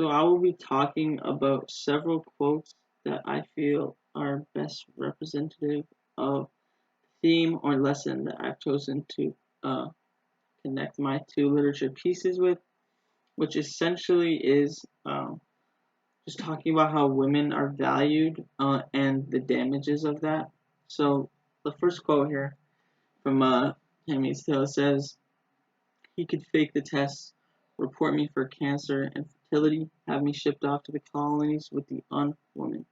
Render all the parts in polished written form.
So I will be talking about several quotes that I feel are best representative of theme or lesson that I've chosen to uh, connect my two literature pieces with, which essentially is just talking about how women are valued and the damages of that. So the first quote here from Handmaid's Tale says, "He could fake the tests, report me for cancer and fertility, have me shipped off to the colonies with the unwoman."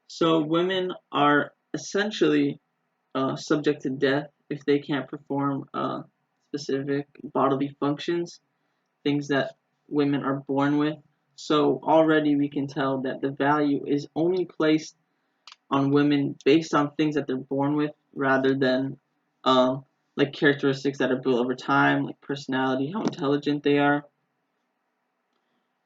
So women are essentially subject to death if they can't perform specific bodily functions, things that women are born with. So already we can tell that the value is only placed on women based on things that they're born with rather than um, like characteristics that are built over time, like personality, how intelligent they are.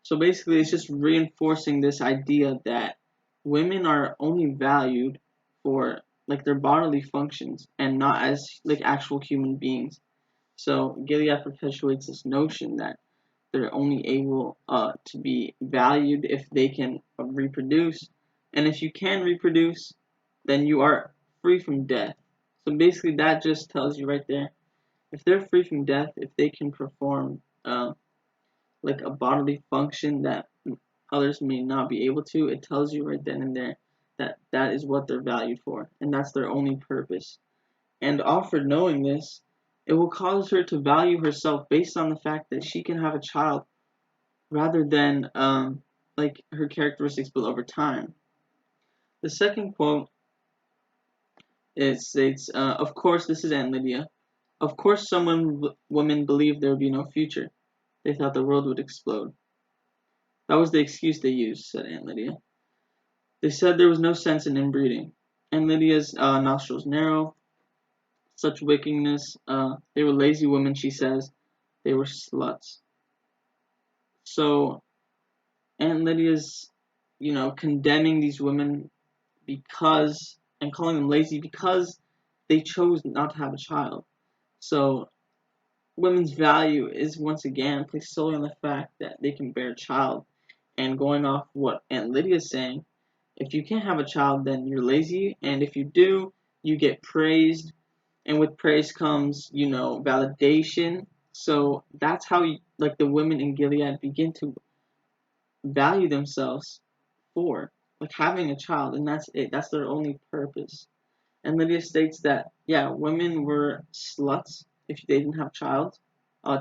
So basically, it's just reinforcing this idea that women are only valued for like their bodily functions and not as like actual human beings. So Gilead perpetuates this notion that they're only able to be valued if they can reproduce, and if you can reproduce, then you are free from death. So basically, that just tells you right there, if they're free from death, if they can perform like a bodily function that others may not be able to, it tells you right then and there that that is what they're valued for, and that's their only purpose. And offered knowing this, it will cause her to value herself based on the fact that she can have a child rather than like her characteristics built over time. The second quote it states, "Of course, this is Aunt Lydia. Of course, women believed there would be no future. They thought the world would explode. That was the excuse they used," said Aunt Lydia. "They said there was no sense in inbreeding." Aunt Lydia's nostrils narrow. Such wickedness. They were lazy women, she says. They were sluts. So Aunt Lydia's, condemning these women because and calling them lazy because they chose not to have a child. So women's value is once again placed solely on the fact that they can bear a child. And going off what Aunt Lydia is saying, if you can't have a child, then you're lazy, and if you do, you get praised, and with praise comes, validation. So that's how like the women in Gilead begin to value themselves for like having a child, and that's it. That's their only purpose. And Lydia states that yeah, women were sluts if they didn't have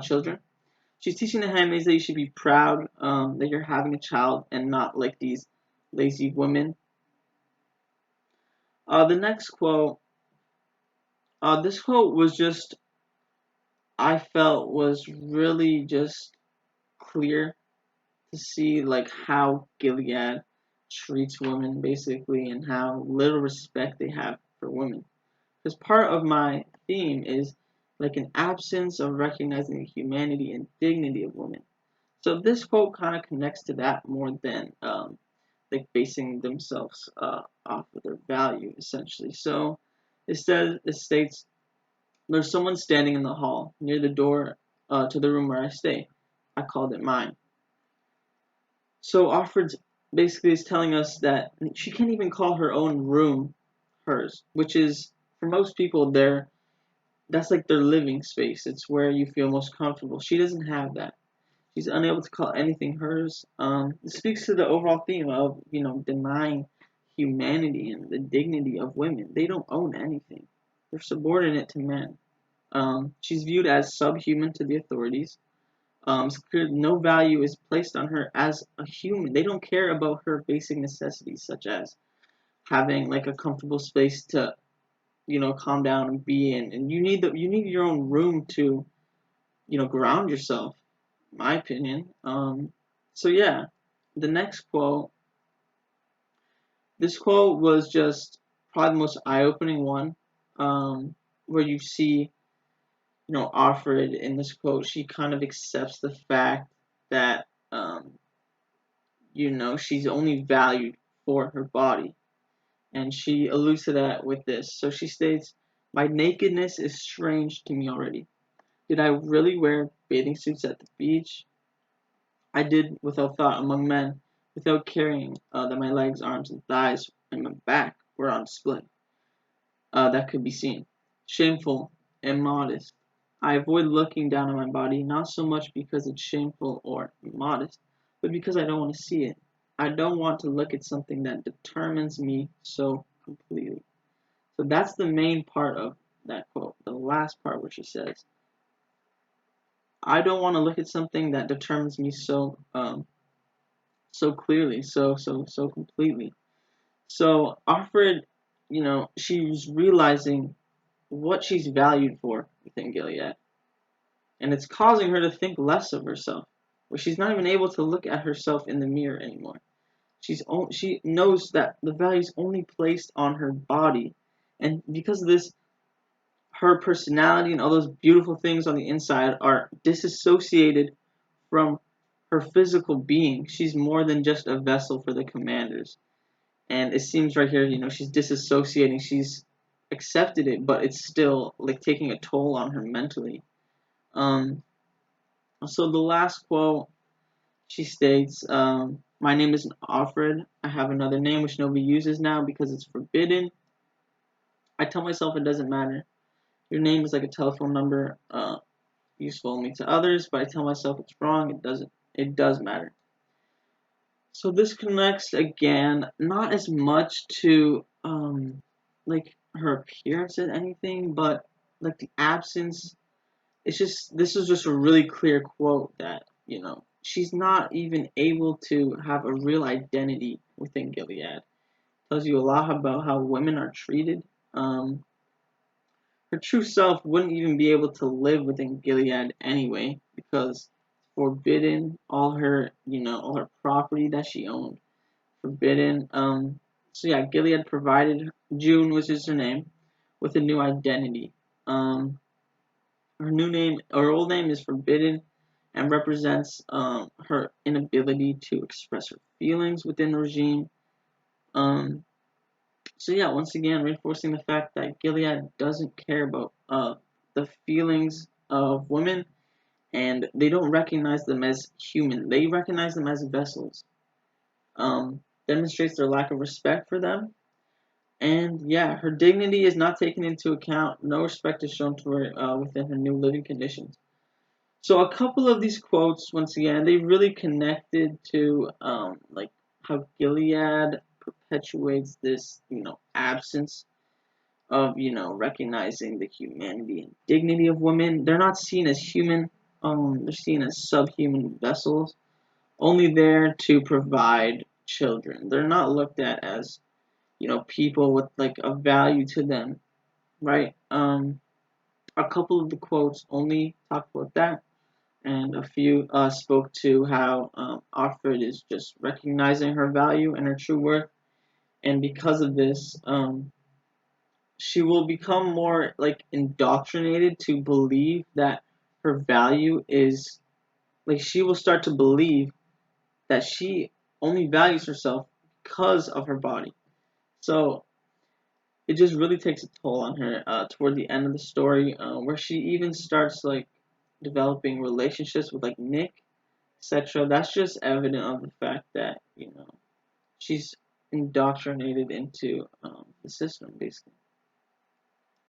children. She's teaching the handmaids that you should be proud that you're having a child and not like these lazy women. The next quote. This quote was just I felt was really just clear to see like how Gilead treats women basically and how little respect they have for women. Because part of my theme is like an absence of recognizing the humanity and dignity of women. So this quote kind of connects to that more than like basing themselves off of their value essentially. So it states, "There's someone standing in the hall near the door to the room where I stay. I called it mine." So Offred basically is telling us that she can't even call her own room hers, which is for most people that's like their living space. It's where you feel most comfortable. She doesn't have that. She's unable to call anything hers. It speaks to the overall theme of denying humanity and the dignity of women. They don't own anything. They're subordinate to men. She's viewed as subhuman to the authorities. No value is placed on her as a human. They don't care about her basic necessities, such as having like a comfortable space to, calm down and be in. And you need your own room to, ground yourself. In my opinion. So yeah, the next quote. This quote was just probably the most eye-opening one, where you see offered in this quote, she kind of accepts the fact that, she's only valued for her body. And she alludes to that with this. So she states, "My nakedness is strange to me already. Did I really wear bathing suits at the beach? I did without thought among men, without caring that my legs, arms, and thighs and my back were on display. That could be seen. Shameful, immodest. I avoid looking down on my body, not so much because it's shameful or immodest, but because I don't want to see it. I don't want to look at something that determines me so completely. So that's the main part of that quote, the last part where she says, I don't want to look at something that determines me so clearly, so completely. So Alfred, she's realizing what she's valued for within Gilead, and it's causing her to think less of herself, where she's not even able to look at herself in the mirror anymore. She knows that the value is only placed on her body, and because of this, her personality and all those beautiful things on the inside are disassociated from her physical being. She's more than just a vessel for the commanders. And it seems right here, she's disassociating. She's accepted it, but it's still like taking a toll on her mentally. Um, so the last quote, she states, "My name isn't Offred. I have another name which nobody uses now because it's forbidden. I tell myself it doesn't matter. Your name is like a telephone number, useful only to others, but I tell myself it's wrong. It doesn't. It does matter." So this connects again, not as much to like her appearance as anything, but like the absence. It's just this is just a really clear quote that she's not even able to have a real identity within Gilead. Tells you a lot about how women are treated. Um, Her true self wouldn't even be able to live within Gilead anyway, because forbidden all her property that she owned forbidden. So yeah, Gilead provided June, which is her name, with a new identity. Her new name, her old name is forbidden, and represents her inability to express her feelings within the regime. Um, so yeah, once again, reinforcing the fact that Gilead doesn't care about the feelings of women, and they don't recognize them as human. They recognize them as vessels. Demonstrates their lack of respect for them. And yeah, her dignity is not taken into account. No respect is shown to her within her new living conditions. So a couple of these quotes, once again, they really connected to like how Gilead perpetuates this, absence of, recognizing the humanity and dignity of women. They're not seen as human. They're seen as subhuman vessels, only there to provide children. They're not looked at as people with like a value to them, right? A couple of the quotes only talk about that, and a few spoke to how Offred is just recognizing her value and her true worth, and because of this, she will become more like indoctrinated to believe that her value is like she will start to believe that she only values herself because of her body. So it just really takes a toll on her toward the end of the story, where she even starts like developing relationships with like Nick, etc. That's just evident of the fact that she's indoctrinated into the system basically.